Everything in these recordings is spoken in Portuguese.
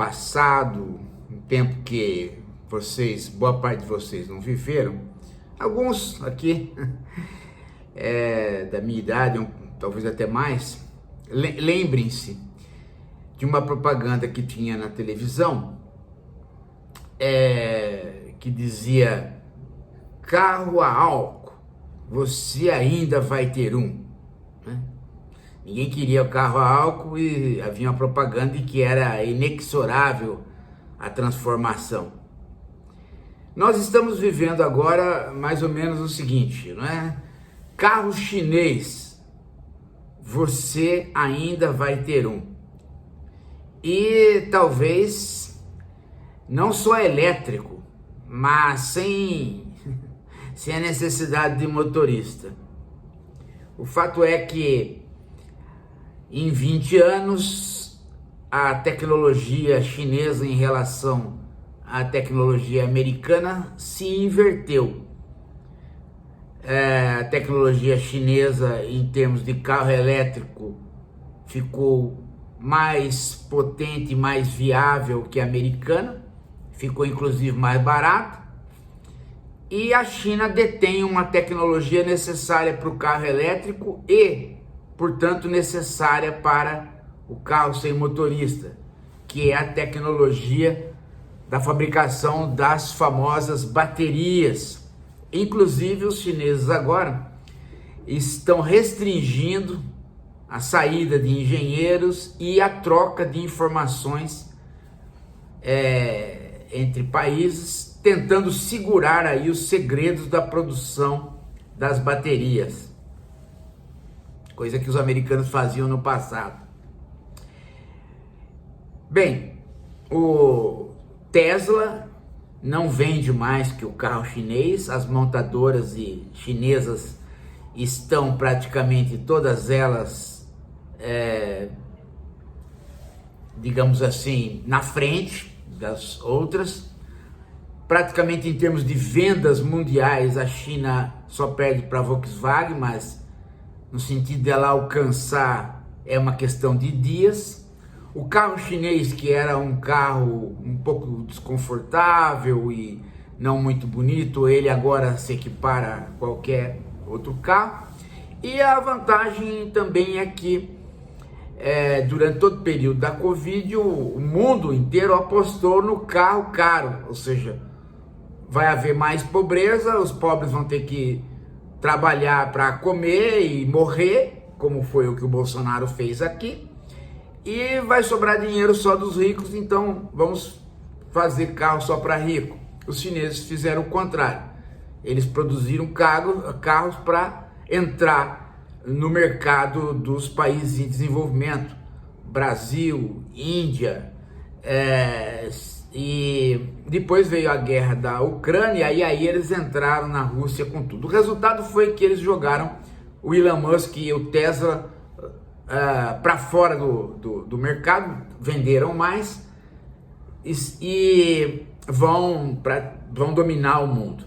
passado, um tempo que boa parte de vocês não viveram, alguns aqui da minha idade, talvez até mais, lembrem-se de uma propaganda que tinha na televisão, que dizia: carro a álcool, você ainda vai ter um, né? Ninguém queria o carro a álcool e havia uma propaganda de que era inexorável a transformação. Nós estamos vivendo agora mais ou menos o seguinte, não é? Carro chinês, você ainda vai ter um. E talvez não só elétrico, mas sem a necessidade de motorista. O fato é que em 20 anos a tecnologia chinesa em relação à tecnologia americana se inverteu. A tecnologia chinesa em termos de carro elétrico ficou mais potente, mais viável que a americana, ficou inclusive mais barato, e a China detém uma tecnologia necessária para o carro elétrico e, portanto, necessária para o carro sem motorista, que é a tecnologia da fabricação das famosas baterias. Inclusive, os chineses agora estão restringindo a saída de engenheiros e a troca de informações entre países, tentando segurar aí os segredos da produção das baterias, coisa que os americanos faziam no passado. Bem, o Tesla não vende mais que o carro chinês, as montadoras chinesas estão praticamente todas elas digamos assim, na frente das outras. Praticamente em termos de vendas mundiais, a China só perde para a Volkswagen, mas no sentido dela alcançar é uma questão de dias. O carro chinês, que era um carro um pouco desconfortável e não muito bonito, ele agora se equipara a qualquer outro carro. E a vantagem também é que durante todo o período da Covid, o mundo inteiro apostou no carro caro, ou seja, vai haver mais pobreza, os pobres vão ter que trabalhar para comer e morrer, como foi o que o Bolsonaro fez aqui, e vai sobrar dinheiro só dos ricos, então vamos fazer carro só para rico. Os chineses fizeram o contrário, eles produziram carros para entrar no mercado dos países em desenvolvimento, Brasil, Índia, e depois veio a guerra da Ucrânia e aí eles entraram na Rússia com tudo. O resultado foi que eles jogaram o Elon Musk e o Tesla para fora do mercado, venderam mais e vão dominar o mundo.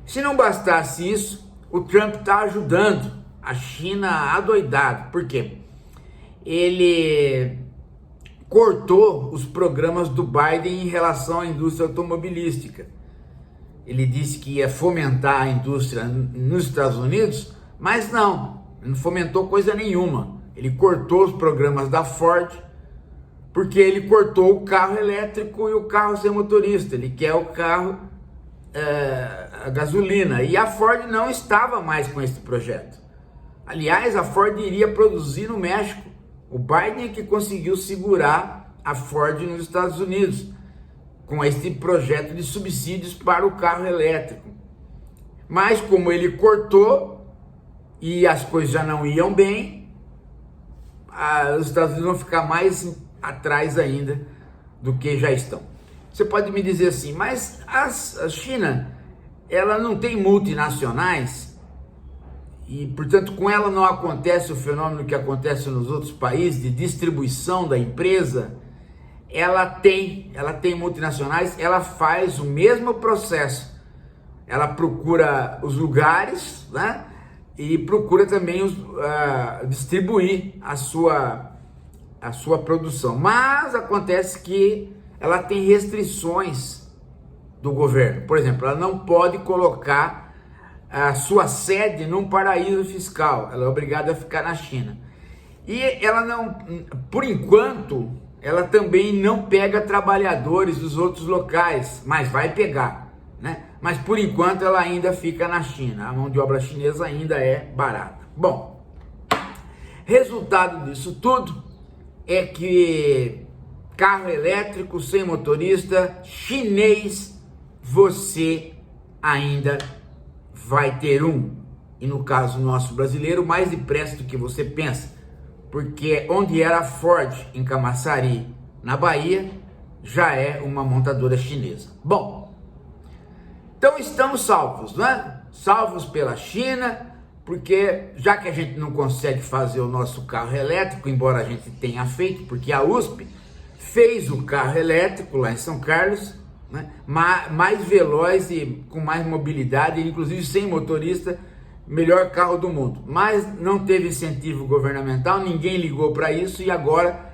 Se não bastasse isso, o Trump está ajudando a China adoidado. Por quê? Ele cortou os programas do Biden em relação à indústria automobilística. Ele disse que ia fomentar a indústria nos Estados Unidos, mas não fomentou coisa nenhuma. Ele cortou os programas da Ford, porque ele cortou o carro elétrico e o carro sem motorista. Ele quer o carro a gasolina, e a Ford não estava mais com esse projeto. Aliás, a Ford iria produzir no México. O Biden é que conseguiu segurar a Ford nos Estados Unidos com esse projeto de subsídios para o carro elétrico. Mas como ele cortou e as coisas já não iam bem, os Estados Unidos vão ficar mais atrás ainda do que já estão. Você pode me dizer assim, mas a China, ela não tem multinacionais? E, portanto, com ela não acontece o fenômeno que acontece nos outros países de distribuição da empresa. Ela tem multinacionais, ela faz o mesmo processo. Ela procura os lugares, né? E procura também distribuir a sua produção. Mas acontece que ela tem restrições do governo. Por exemplo, ela não pode colocar a sua sede num paraíso fiscal, ela é obrigada a ficar na China. E ela não, por enquanto, ela também não pega trabalhadores dos outros locais, mas vai pegar, né? Mas por enquanto ela ainda fica na China, a mão de obra chinesa ainda é barata. Bom, resultado disso tudo é que carro elétrico sem motorista chinês, você ainda vai ter um. E no caso nosso brasileiro, mais depressa do que você pensa. Porque onde era a Ford, em Camaçari, na Bahia, já é uma montadora chinesa. Bom, então estamos salvos, né? Salvos pela China, porque já que a gente não consegue fazer o nosso carro elétrico, embora a gente tenha feito, porque a USP fez o carro elétrico lá em São Carlos, né? Mais veloz e com mais mobilidade, inclusive sem motorista, melhor carro do mundo, mas não teve incentivo governamental, ninguém ligou para isso e agora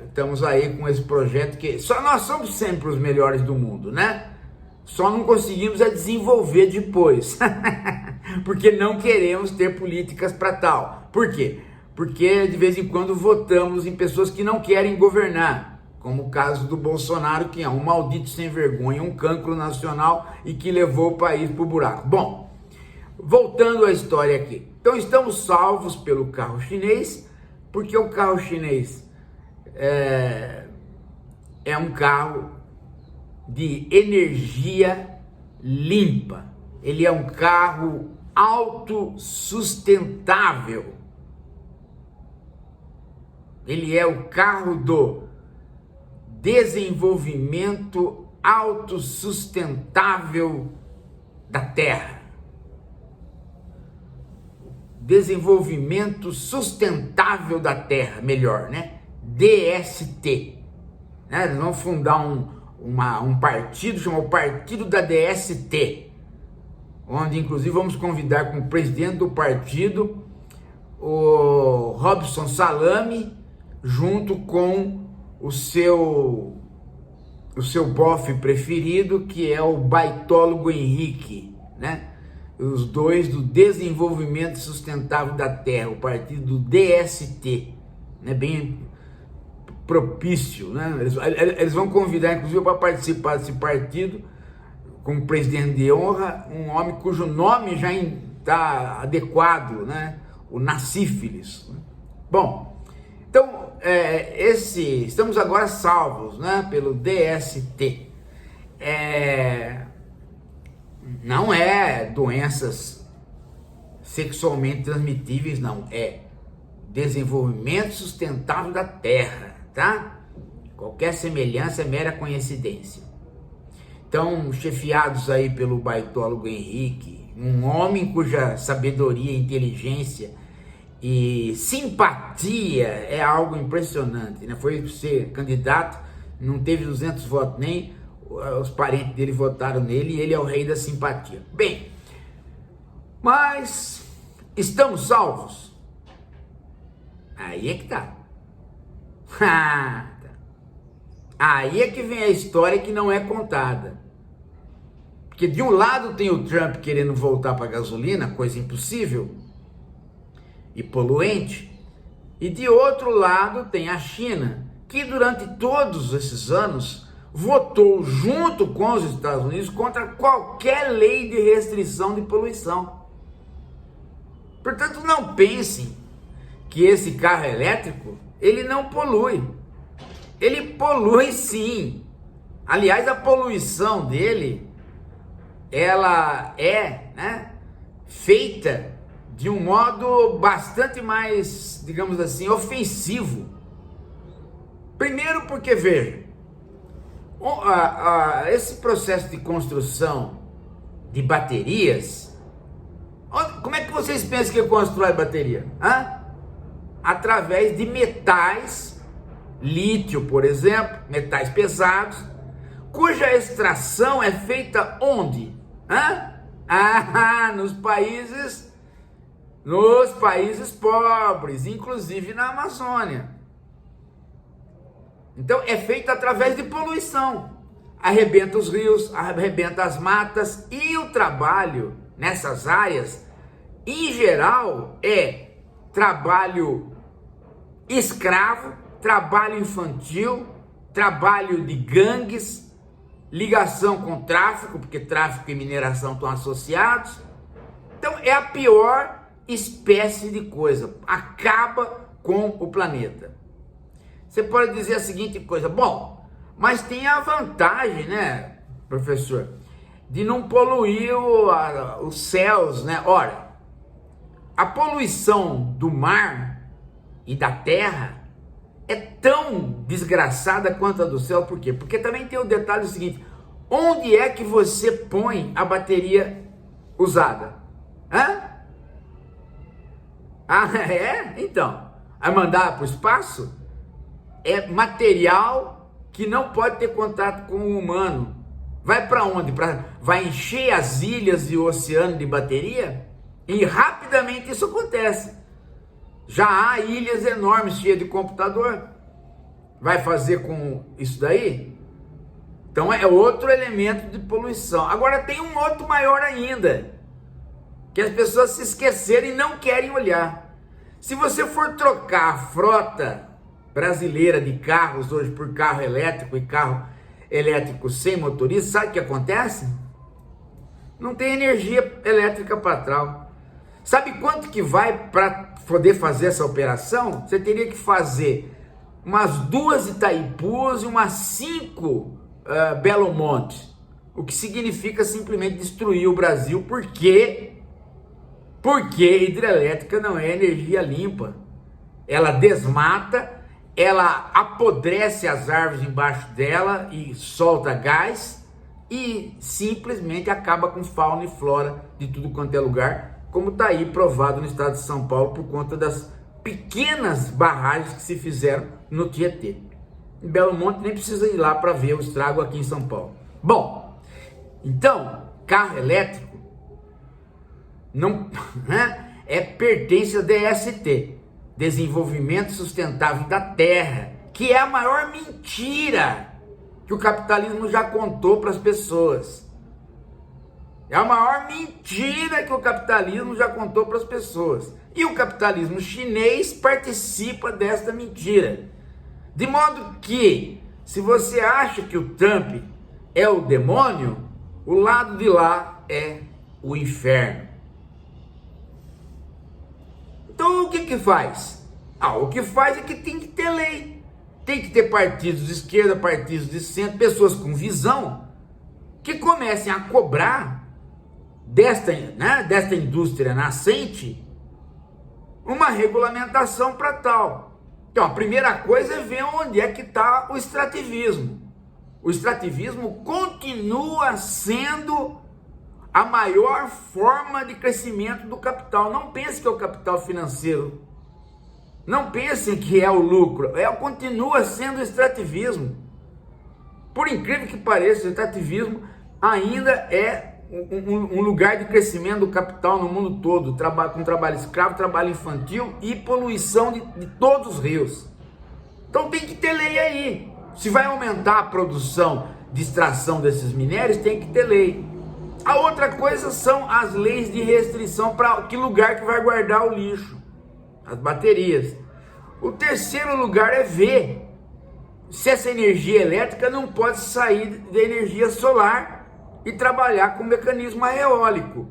estamos aí com esse projeto que só nós somos sempre os melhores do mundo, né? Só não conseguimos desenvolver depois, porque não queremos ter políticas para tal. Por quê? Porque de vez em quando votamos em pessoas que não querem governar, como o caso do Bolsonaro, que é um maldito sem vergonha, um cancro nacional e que levou o país para o buraco. Bom, voltando à história aqui, então estamos salvos pelo carro chinês, porque o carro chinês é um carro de energia limpa, ele é um carro autossustentável, ele é o carro do desenvolvimento autossustentável da Terra. Desenvolvimento Sustentável da Terra, melhor, né? DST. Né? Eles vão fundar um partido, chamado Partido da DST, onde inclusive vamos convidar como presidente do partido o Robson Salame, junto com o seu bofe preferido, que é o baitólogo Henrique, né? Os dois do Desenvolvimento Sustentável da Terra, o partido do DST, né? Bem propício, né? Eles vão convidar, inclusive, para participar desse partido, como presidente de honra, um homem cujo nome já está adequado, né? O Nacífilis. Bom, então, estamos agora salvos, né? Pelo DST. Não é doenças sexualmente transmitíveis, não. É desenvolvimento sustentável da Terra, tá? Qualquer semelhança é mera coincidência. Então, chefiados aí pelo baitólogo Henrique, um homem cuja sabedoria, inteligência e simpatia é algo impressionante, né? Foi ser candidato, não teve 200 votos, nem os parentes dele votaram nele, e ele é o rei da simpatia. Bem, mas estamos salvos? Aí é que tá. Aí é que vem a história que não é contada. Porque de um lado tem o Trump querendo voltar para a gasolina, coisa impossível e poluente, e de outro lado tem a China, que durante todos esses anos votou junto com os Estados Unidos contra qualquer lei de restrição de poluição. Portanto, não pensem que esse carro elétrico, ele não polui. Ele polui sim. Aliás, a poluição dele, ela é, né, feita de um modo bastante mais, digamos assim, ofensivo. Primeiro porque, veja, esse processo de construção de baterias, como é que vocês pensam que constrói bateria? Através de metais, lítio, por exemplo, metais pesados, cuja extração é feita onde? Nos países pobres, inclusive na Amazônia. Então é feito através de poluição. Arrebenta os rios, arrebenta as matas, e o trabalho nessas áreas, em geral, é trabalho escravo, trabalho infantil, trabalho de gangues, ligação com tráfico, porque tráfico e mineração estão associados. Então é a pior espécie de coisa, acaba com o planeta. Você pode dizer a seguinte coisa: bom, mas tem a vantagem, né, professor, de não poluir os céus, né? Ora, a poluição do mar e da terra é tão desgraçada quanto a do céu. Por quê? Porque também tem o detalhe seguinte: onde é que você põe a bateria usada? Hã? Ah, é? Então, vai mandar para o espaço? É material que não pode ter contato com o humano. Vai para onde? Vai encher as ilhas e o oceano de bateria? E rapidamente isso acontece. Já há ilhas enormes cheias de computador. Vai fazer com isso daí? Então é outro elemento de poluição. Agora tem um outro maior ainda, que as pessoas se esqueceram e não querem olhar. Se você for trocar a frota brasileira de carros hoje por carro elétrico e carro elétrico sem motorista, sabe o que acontece? Não tem energia elétrica para trás. Sabe quanto que vai para poder fazer essa operação? Você teria que fazer umas 2 Itaipus e umas 5 Belo Monte, o que significa simplesmente destruir o Brasil. Por quê? Porque hidrelétrica não é energia limpa. Ela desmata, ela apodrece as árvores embaixo dela e solta gás e simplesmente acaba com fauna e flora de tudo quanto é lugar, como está aí provado no estado de São Paulo por conta das pequenas barragens que se fizeram no Tietê. Em Belo Monte nem precisa ir lá para ver o estrago aqui em São Paulo. Bom, então, carro elétrico não pertence a DST, Desenvolvimento Sustentável da Terra, que é a maior mentira que o capitalismo já contou para as pessoas. É a maior mentira que o capitalismo já contou para as pessoas. E o capitalismo chinês participa desta mentira. De modo que, se você acha que o Trump é o demônio, o lado de lá é o inferno. Então o que faz? O que faz é que tem que ter lei. Tem que ter partidos de esquerda, partidos de centro, pessoas com visão, que comecem a cobrar desta indústria nascente uma regulamentação para tal. Então, a primeira coisa é ver onde é que está o extrativismo. O extrativismo continua sendo a maior forma de crescimento do capital. Não pense que é o capital financeiro. Não pensem que é o lucro. Continua sendo o extrativismo. Por incrível que pareça, o extrativismo ainda é um lugar de crescimento do capital no mundo todo, com trabalho escravo, trabalho infantil e poluição de todos os rios. Então tem que ter lei aí. Se vai aumentar a produção de extração desses minérios, tem que ter lei. A outra coisa são as leis de restrição para que lugar que vai guardar o lixo, as baterias. O terceiro lugar é ver se essa energia elétrica não pode sair da energia solar e trabalhar com o mecanismo eólico.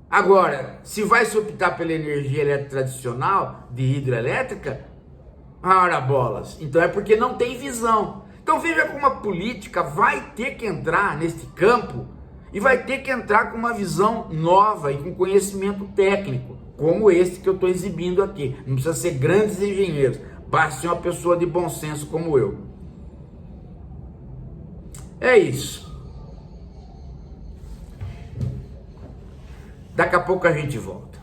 Agora, se vai se optar pela energia elétrica tradicional, de hidrelétrica, ora bolas, então é porque não tem visão. Então veja como a política vai ter que entrar neste campo e vai ter que entrar com uma visão nova e com conhecimento técnico, como este que eu estou exibindo aqui. Não precisa ser grandes engenheiros, basta ser uma pessoa de bom senso como eu. É isso. Daqui a pouco a gente volta.